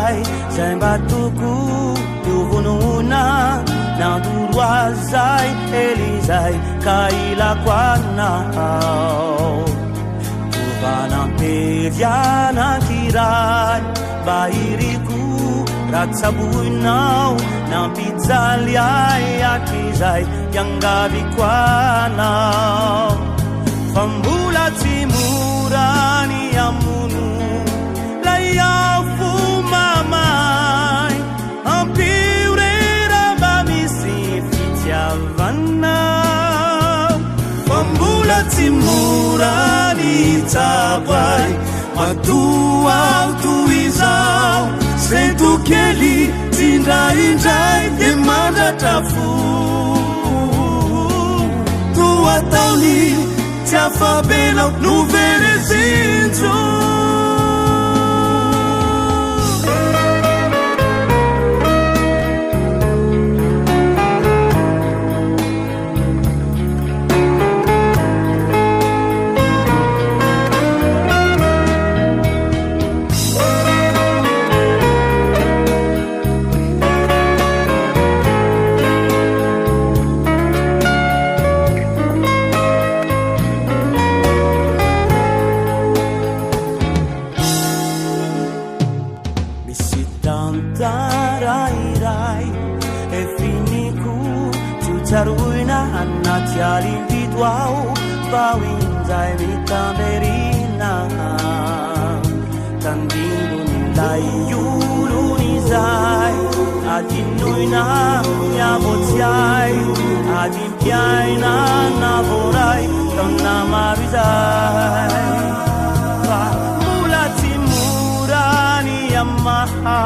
zay zay mba toko tovonona nandoro azay elizay ka ilako anao ovanampevianankiray mba iriko ratsaboinao nampijaly ay akizay iangaviko anao fa mbola tsy morany amono lay ao fo mamay ampiorera mba misy fitiavanao fa mbola tsy morany tsabay matoa toizao zay tokely tindraindray de mandratra fo toataony tsy afabelao no verezinjo Taruina anaty alimpido ao bawinzay mitamberina tandingolay iolonizay adinoina miavotsiay adimpiaina navoray taonamaro izay fa mbola tsy morany amaha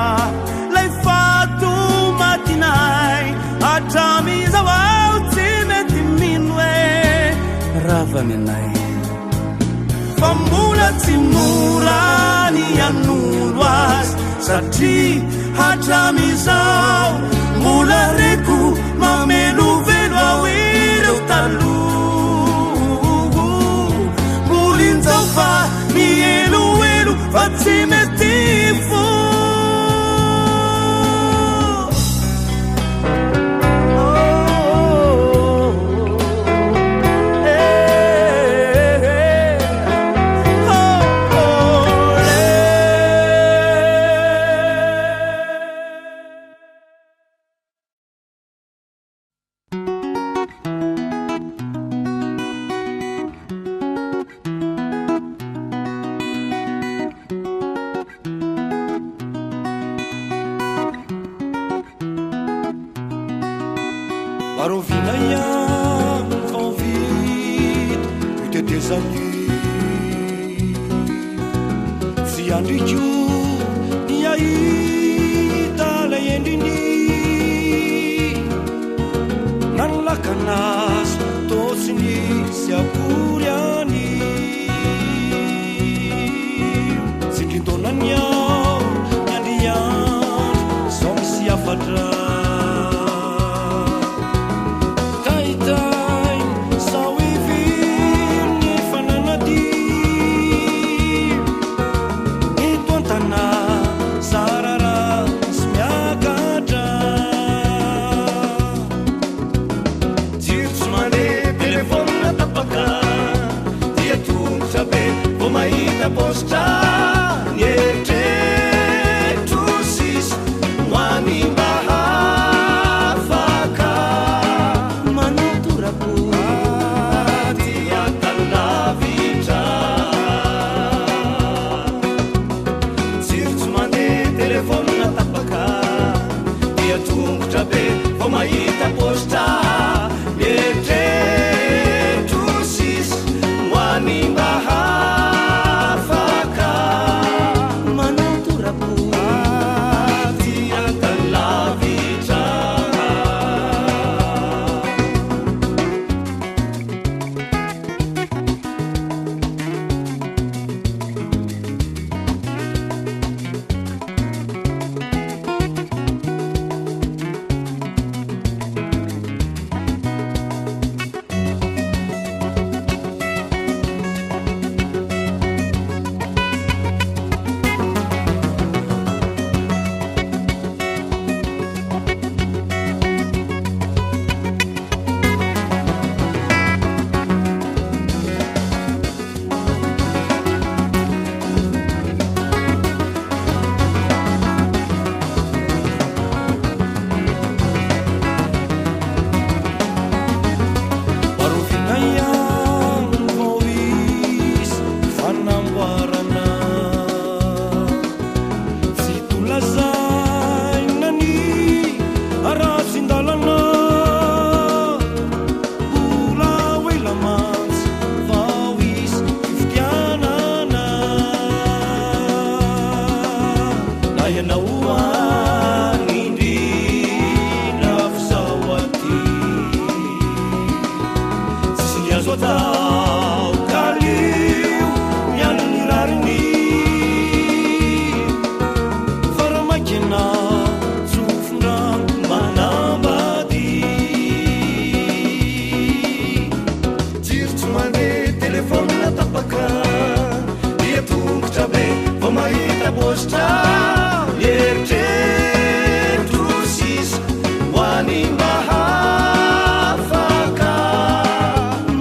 lay fato matinay atramizao ao tsy mety mino e ravaminay fa mbola tsy morany anolo azy satria hatramizao mbola reko mamelo velo ao ireo taloha mbolinjao fa nieloelo fa tsy mety fo Arovina iam envie de tes amis si andrichu ni aita la yendini nan la canas tosini si apuriani si kitonanya yandian som si afadra sarara ayanauanindrina fizahoaty tsisy azo atao kalio mianany rariny faramakina tsofondrano manambady jiro tsy mandeha telefôna tapaka dia tongotra be vao mahita bositra eritretro sisa hoany mahafaka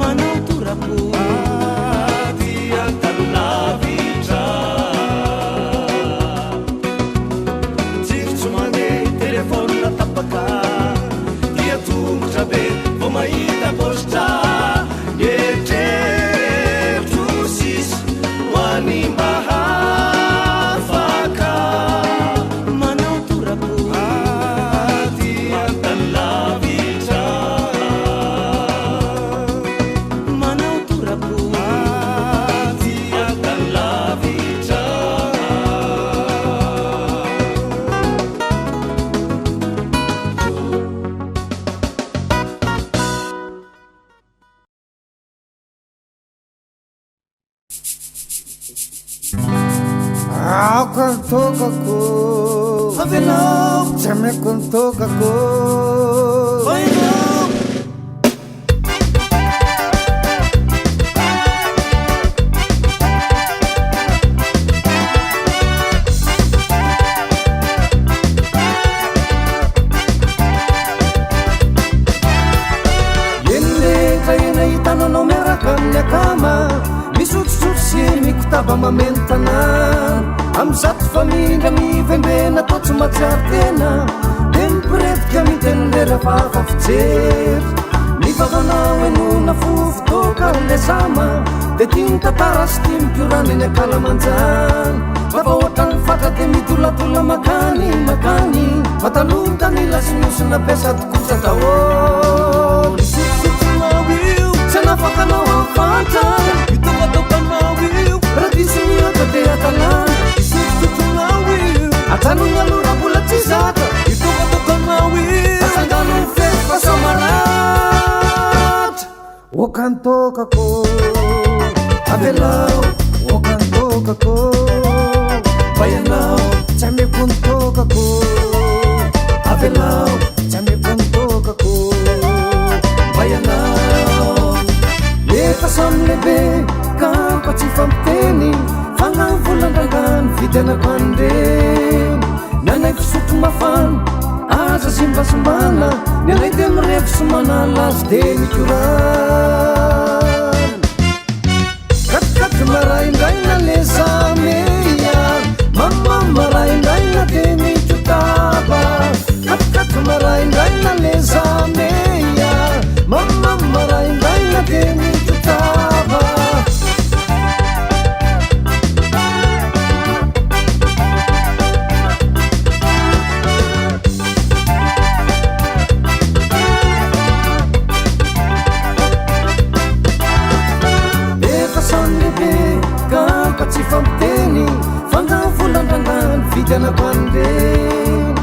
manao torako dia talolavitra jiro tsy mandeha telefôna tapaka dia tongotra be vao mahita bositra eritretro sisa hoany mahafaka manao torako dia talolavitra manao torako dia talolavitra Aoko ny tokako avelao tsy ameko ny tokako vainao Letra ena hitananao miaraka amin'ny akama misotrosotro sy mikotaba mamentana am'zato famindra mivembena tao tsy matsiary tena de mipiretika mitenolera fafa fijery mivavanao enona fofotoka le zama de tiany tatara sy ty mpiorana eny akalamanjany vava ohatrany fatra de mitolatola makany matalotany lasimiosina pesady kosa daholo sosotonao io tsy anafakanao afanta itovatovanao io raha disy miota de atalana sosotonao io atsanony alora mbola tsy zaka itovatovanao io asangano ny fety fasamaratra okany tokako avelao okany tokako vayanao tsy ameko ny tokako avelao tsy ameko ny tokako vayanao efa samy lehibe kanko tsy fampiteny fagnahy volan-drangany vidianako andreny nanay fisotro mafana aza simbasimbana ny anay de mirevo sy manala azy de mikorana katikaty maraindraina le zameya mamamaraindraina de mitotaba katikaty maraindraina le zameya mamamaraindraina de mitotaba tsy fampiteny fanga volan-drangany vidianako andreny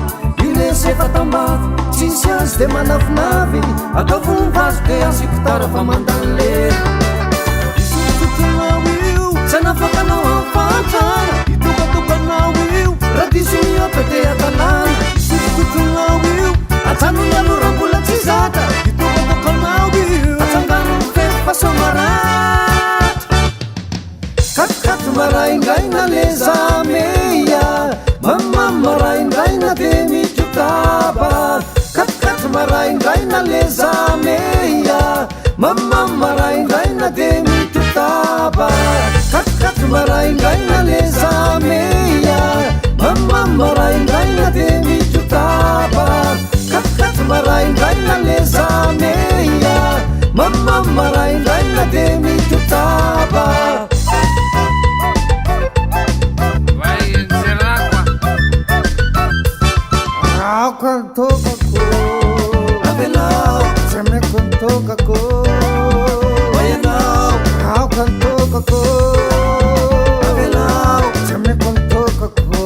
ilesefa tambavy tsisy azy de manavinavy atao vonivasy de azikotara fa mandany lera sosotonao io tsy anafakanao afatra itokatokanao io raha diso miota de atalana sosotonao io atsanony alora mbola tsy zaka itokatokanao io atsangano ny fety fasamaratra katikaty maraindraina le zameya mamamaraindraina de mitotaba katikaty maraindraina le zameya mamamaraindraina de mitotaba katikaty maraindraina le zameya mamamaraindraina de mitotaba katikaty maraindraina le zameya mamamaraindraina de mitotaba aoko ny tokako avelao tsy ameko ny tokako vayanao aoko ny tokako avelao tsy ameko ny tokako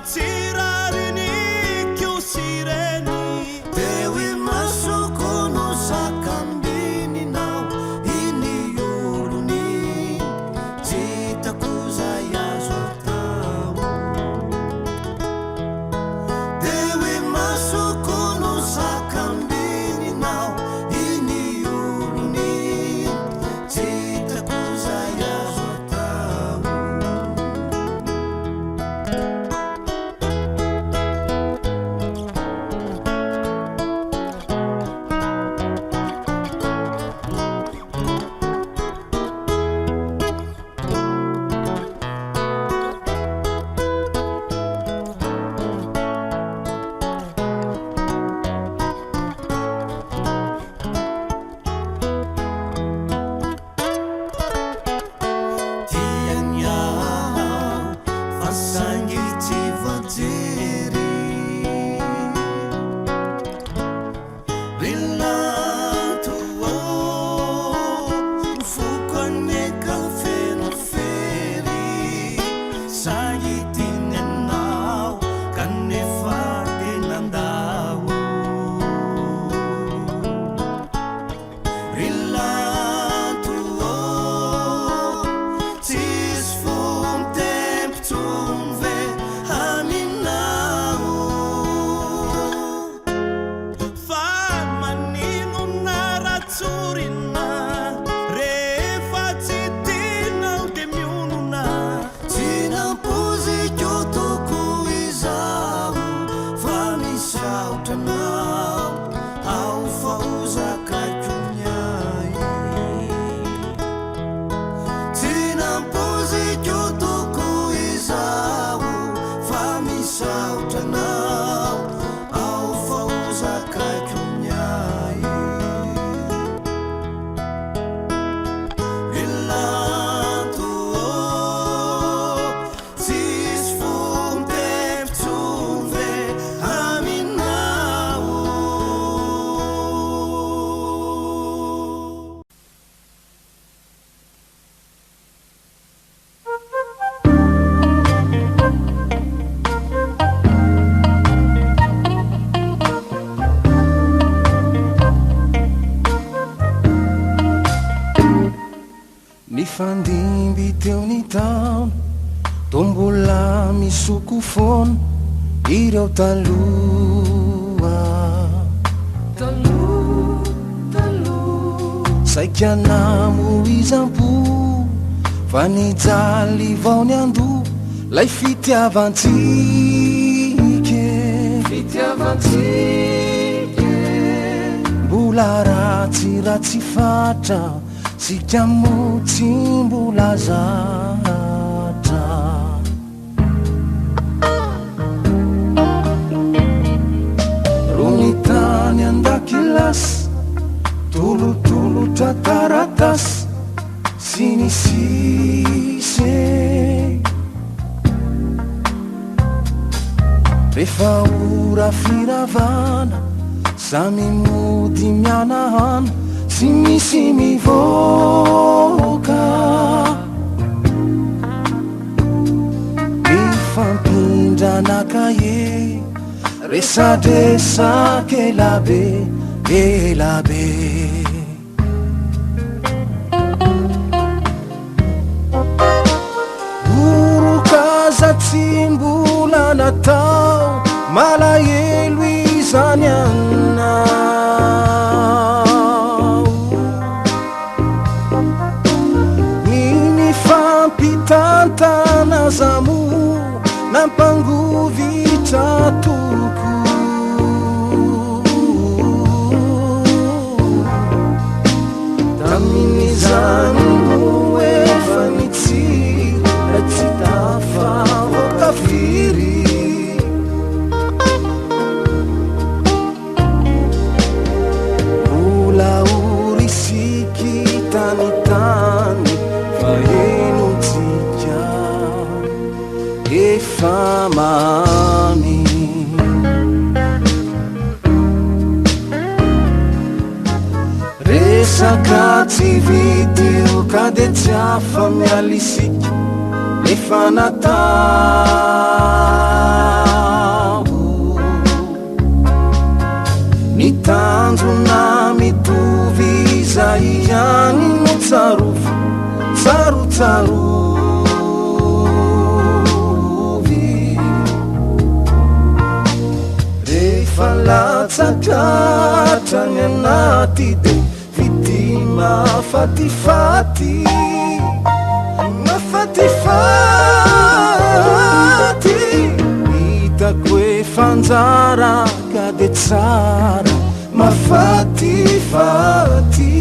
tsirarini kiosireny Deu e masokono sakambininao iny olony tsy hitako zay azo atao Deu e masokono sakambininao iny olony tsy hitako zay azo atao Fandimby teo ny taona tombola misoko foana ireo taloha saika namo izam-po fa nijaly vao ny ando lay fitiavantsike mbola ratsy fatra sika motsy mbola zatra ro ny tany andakilasy tolotolotra taratasy sy ny sise rehefa ora firavana samy mody mianahana sy misy mivoaka mifampindranakaye resadresaka elabe gorokaza tsy mbola natao malahelo izany anao nifampitantana zamo nampangovitra toko tamin'izany no efa nitsira tsy tafavoakafiry mbola orisiky tanitany fa enotsika efa mamy resaka tsy video ka de tsy afa mialisika efa nata tsarovy rehefa latsakatrany anaty de vity mafatifaty mafatifaty hitako hoe fanjara ka de tsara mafatifaty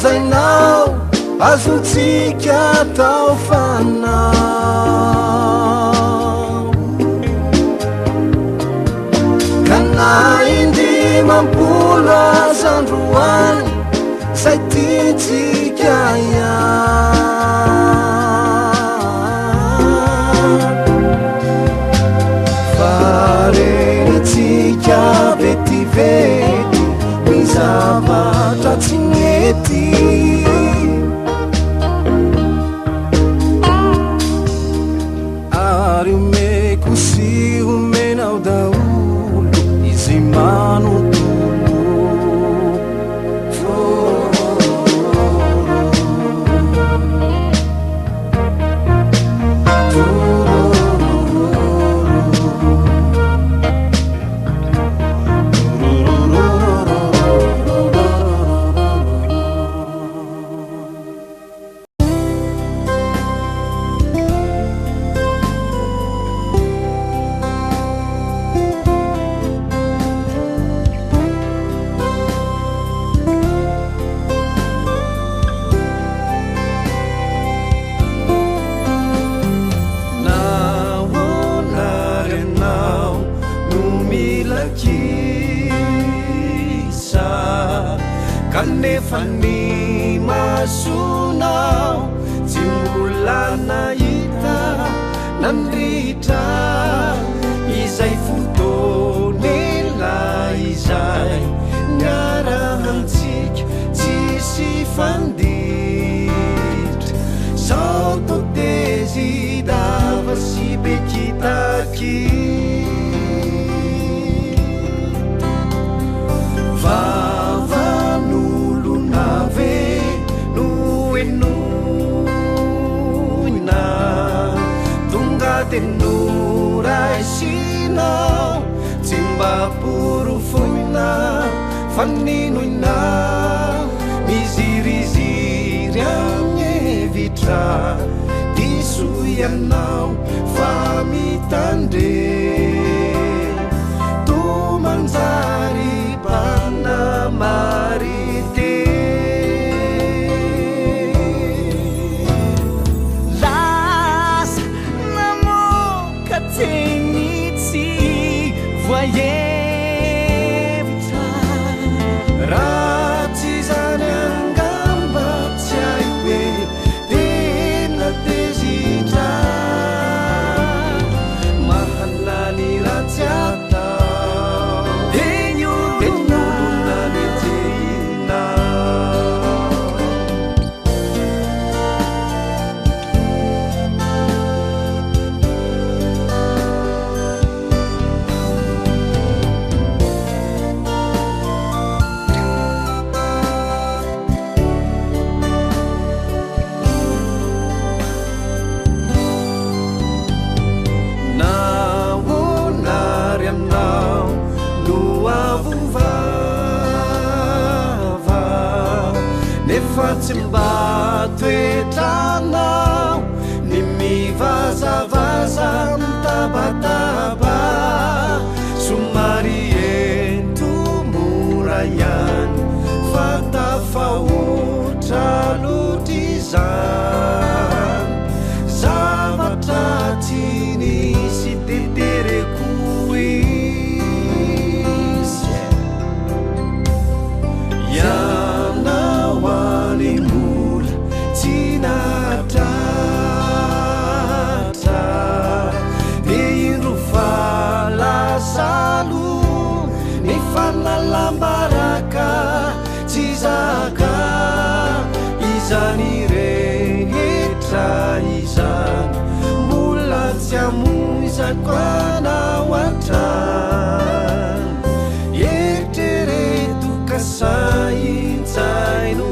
zainao azotsika tao fanao kana indimampola azandroany zay tiantsika farenitsika vetivety mizavatra tsy mety ary omeko sy omenao daolo izy manontolo kanefa ny masonao tsy mbola nahita nandritra izay fotoanela izay niarahantsika tsisy fanditra sao totezidava sy bekitaky tenuraisina timbapurufuina faninoina miziriziry amye vitra disuyanao famitande tumanzari panamarite voyevita ratsy zany angamba tsy haiko hoe tena tezitra mahanany ratsy atao teny olona neteinao nefatsy mba toetranao ny mivazavaza mitabataba somary ento mora ihany fa tafahotra loatra izany zavatra tsy nisy tetereko izy ianao any mbola tsy natratra de indro falasalo ny fanalambaraka tsy zaka izany rehetra izany mbola tsy amoizako anao antrano eritrereto ka saintsaino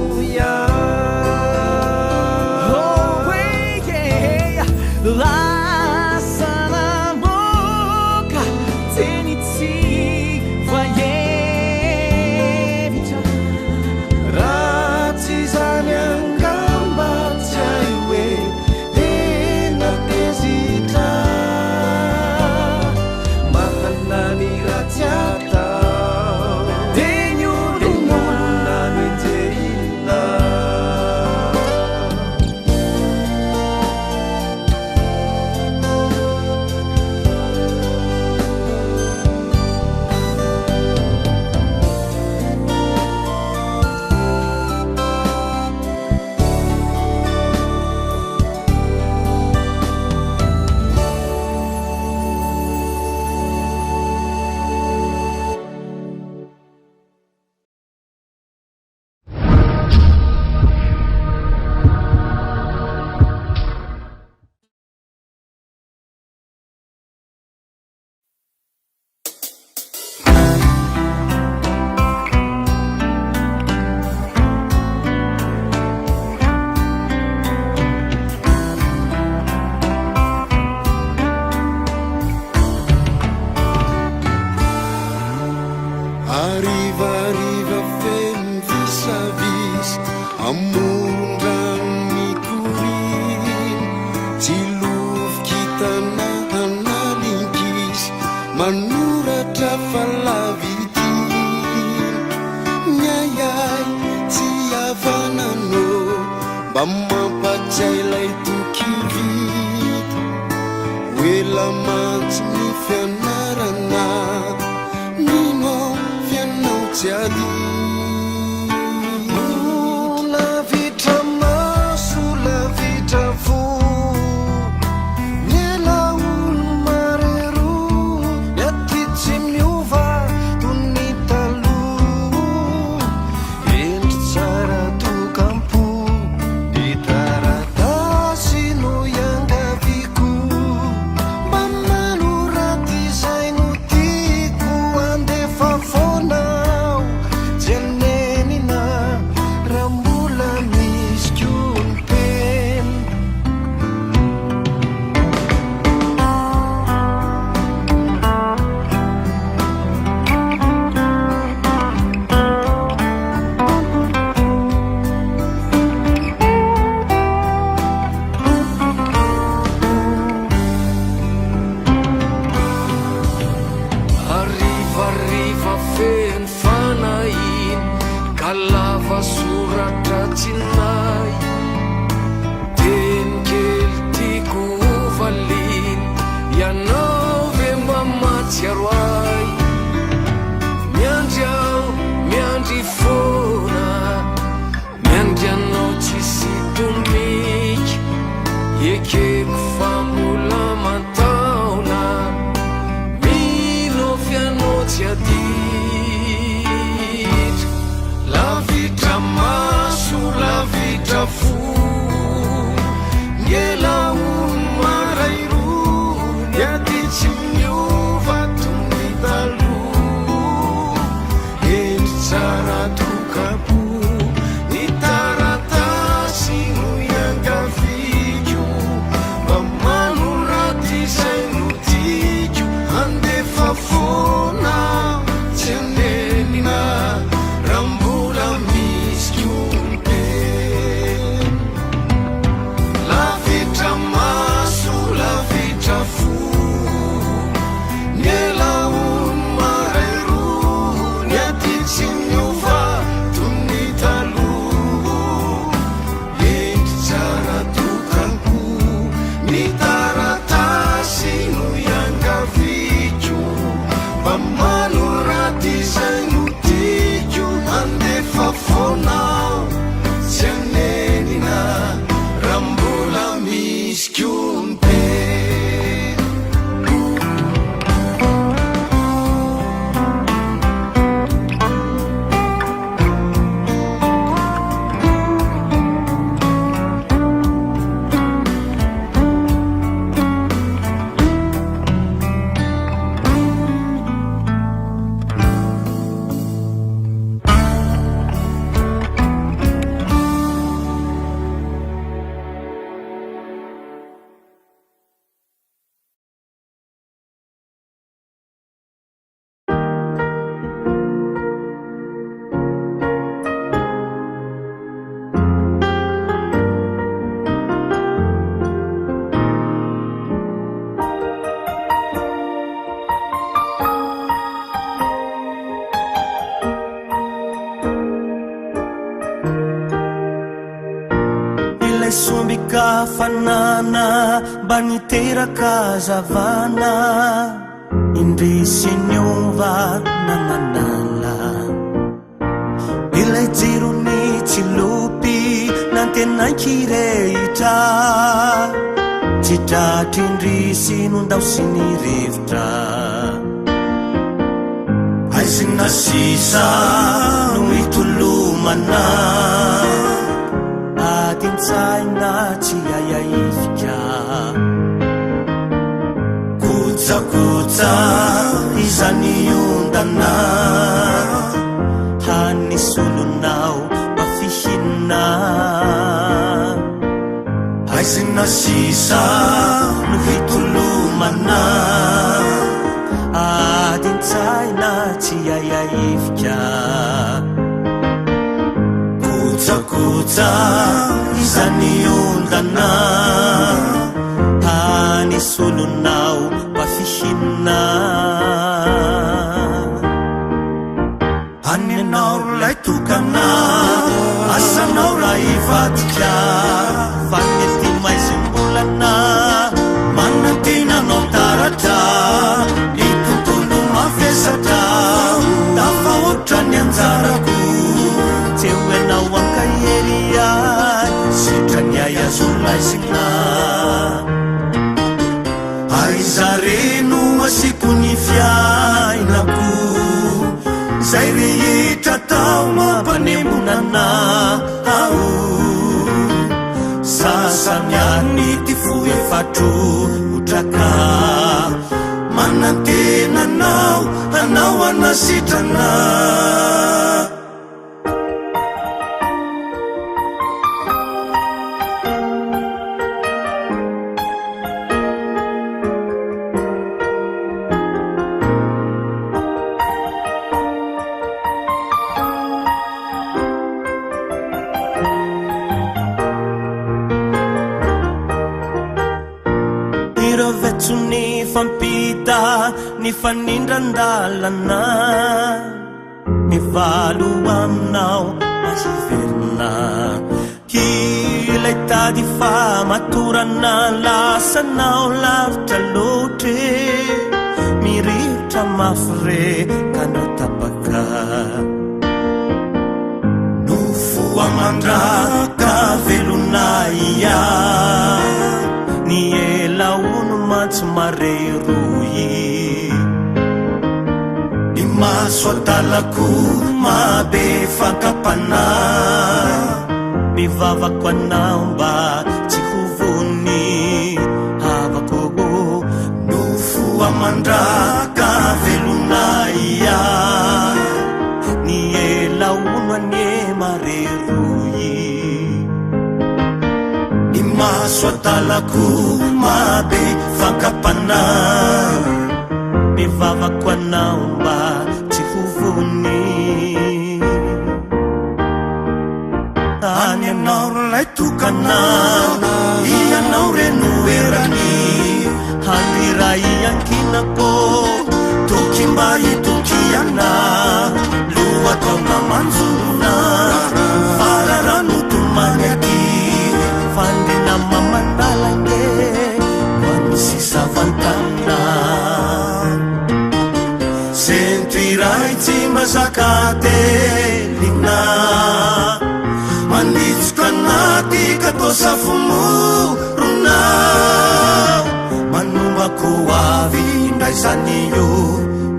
lasa namoka teny tsy voahevitra raha tsy zany angamba tsy hay hoe tena tezitra mahana ny ratsy atao de ny olona noenjehina Arriva feno visavisa amoron-drano mikoriny tsy lovokitana analinkisy manoratra falavidiny miayay tsy avananao mba mampatsiailay tokivita oela mantsy ny fianarana jadi lavitra maso lavitra fo nela olo marero yaty tsy miova tony taloha endry tsara tokampo de taratasy no iangaviko mba manoraty izay no tiako andefa fona famano raty zay notiko andefa fonao tsy anenina raha mbola misy konte sombika fanana mba niteraka zavana indrisiniova nananala ilay jirony tsilopy nantenankirehitra tsy tratry indrisy nondao sy ny rivotra aizina sisa no itolomana adintsaina tsy ayaifika kotsakotra izany ondana hanisolonao mafihinna aizina sisa no hitolomana adintsaina tsy ayaifika kotsakotra izany ondana hanisolonao mafihinna anenao lay tokana asanao raha ivadika fanety maizim-bolana manantenanao taratra ny tontolo mafesatra dafa oatra ny anjarako tsy hoenao ankaheria sitra ny ayazolaizina aizareno asiko ny fiainako zay rehetra tao mampanemonana ao sasamiany ty foefatro otraka manantenanao anao anasitrana ny fampita ny fanindrandalana ny valo aminao mahiverina ilay tady famatorana lasanao lavitra loatre miritra mafire kanao tapaka nofo amandraka velona ia ny elaono matsy mareroy ny maso atalako mabe fakapana mivavako anao mba tsy hovony havako nofo amandraka velona ia ny elaono anye mareroy maso atalako mabe fakapana mivavako anao mba tsy hovony any anao lay tokana ianao renoerany handiray ankinako toky mba itokiana loataona manjona fararanotomany aty fandina mamandalange manisy savantana mazakatelina manitsoka anaty katosafomorona manombako avy indray zanio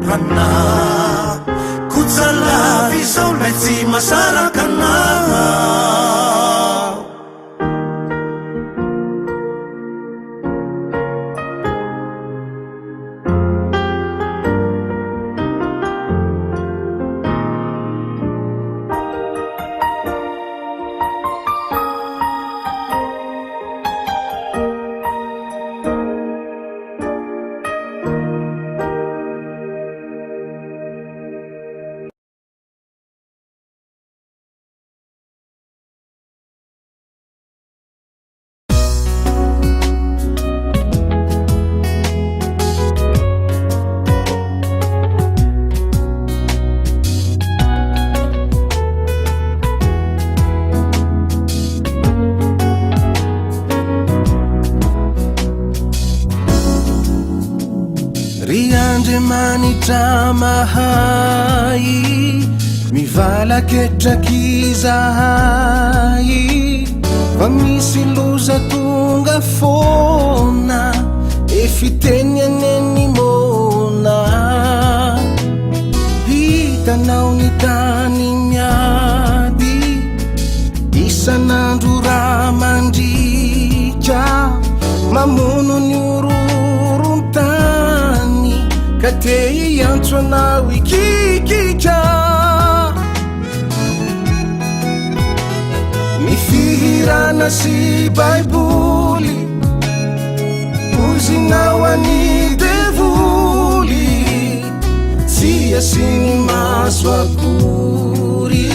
rana kotsalavy zao lay tsy masaraka ana Manitra mahay mivalaketraky zahay fa misy loza tonga fona efitenianeny mona hitanao ny tany miady isanandro raha mandrika mamono ny ororon-tany ka te iantso anao ikikitra mifihirana sy baiboly ozinao any devoly tsy asiny maso akory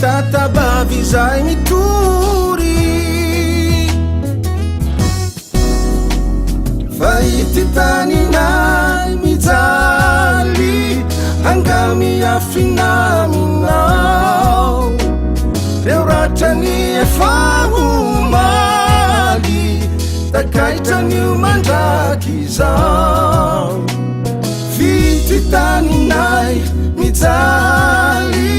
tatabavy zay mitory fa ity taninay mijaly angamiafinaminao reo ratrany efa omaly takaitranyio mandraky zao vity taninay mijaly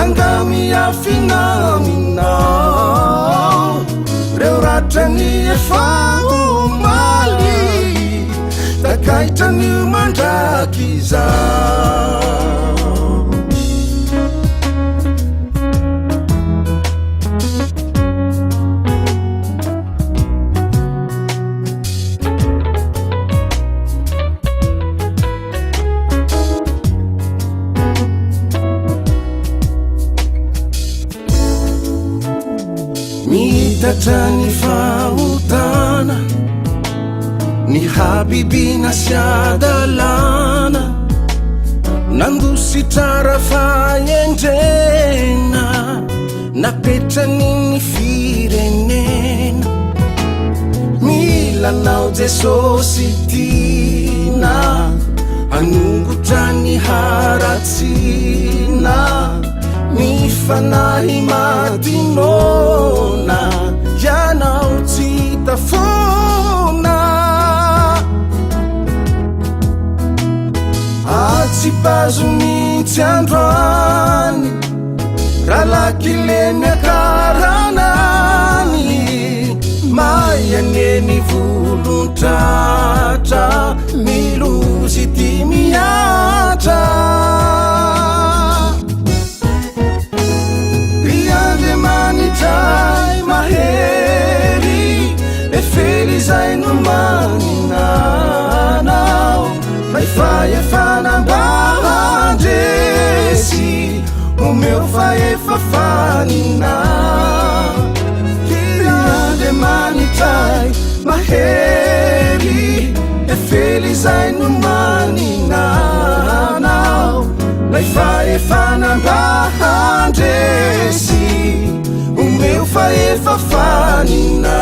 angamiafinaminao reo ratrany efa omaly takaitranyio mandraky zao mitatra ny fahotana ny habibina sy adalana nandositra faendrena napetrany ny firenena milanao Jesosy tina anongotra ny haratsina mifanahy madinona yanao tsy tafona atsipazo mitsy androany ralaky le miakaranany maianeny volontratra milozy ty miatra manitray mahery efely zay no maninanao faifaefanambahandresy omeo faefafanina kirande manitray mahery efely zay no maninanao faifaefanambahandresy omeo faefafanina